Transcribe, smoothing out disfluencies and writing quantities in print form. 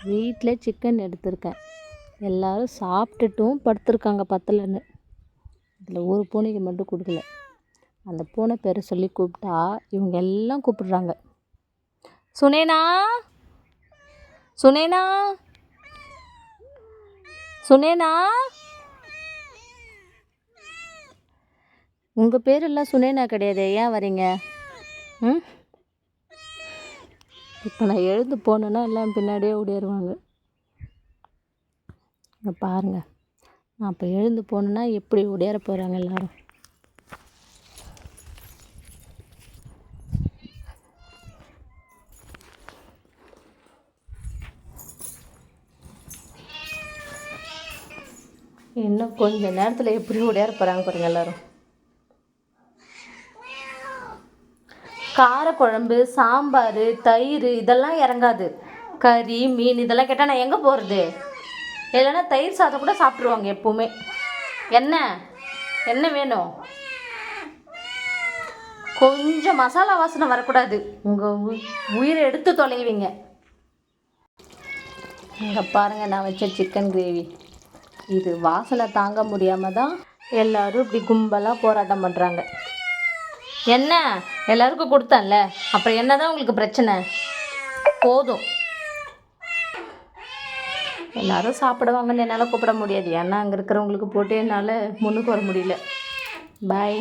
வீட்டில் சிக்கன் எடுத்திருக்கேன். எல்லோரும் சாப்பிட்டுட்டும் படுத்துருக்காங்க பத்தலைன்னு. இதில் ஒரு பூனைக்கு மட்டும் கொடுக்கல. அந்த பூனை பேரை சொல்லி கூப்பிட்டா இவங்க எல்லாம் கூப்பிடுறாங்க. சுனேனா, சுனேனா, சுனேனா. உங்கள் பேரெல்லாம் சுனேனா கிடையாது, ஏன் வரீங்க? இப்போ நான் எழுந்து போனேன்னா எல்லாம் பின்னாடியே ஓடிடுவாங்க. இங்கே பாருங்கள், நான் இப்போ எழுந்து போனேன்னா எப்படி ஓடியார போகிறாங்க எல்லோரும். இன்னும் கொஞ்ச நேரத்தில் எப்படி ஓடியார போகிறாங்க பாருங்க எல்லோரும். காரக்குழம்பு, சாம்பார், தயிர் இதெல்லாம் இறங்காது. கறி, மீன் இதெல்லாம் கேட்டால் நான் எங்கே போகிறது? இல்லைன்னா தயிர் சாதம் கூட சாப்பிட்ருவாங்க எப்போவுமே. என்ன வேணும்? கொஞ்சம் மசாலா வாசனை வரக்கூடாது. உங்கள் உயிரை எடுத்து தொலைவீங்க. இங்கே பாருங்கள், நான் வச்ச சிக்கன் கிரேவி. இது வாசனை தாங்க முடியாமல் தான் எல்லோரும் இப்படி கும்பலாக போராட்டம் பண்ணுறாங்க. என்ன எல்லாருக்கும் கொடுத்தேன்ல, அப்புறம் என்ன தான் உங்களுக்கு பிரச்சனை? போதும். எல்லோரும் சாப்பிடுவாங்கன்னு என்னால் கூப்பிட முடியாது. ஏன்னா அங்கே இருக்கிறவங்களுக்கு போட்டு என்னால் முன்னுக்கு வர முடியல. பாய்.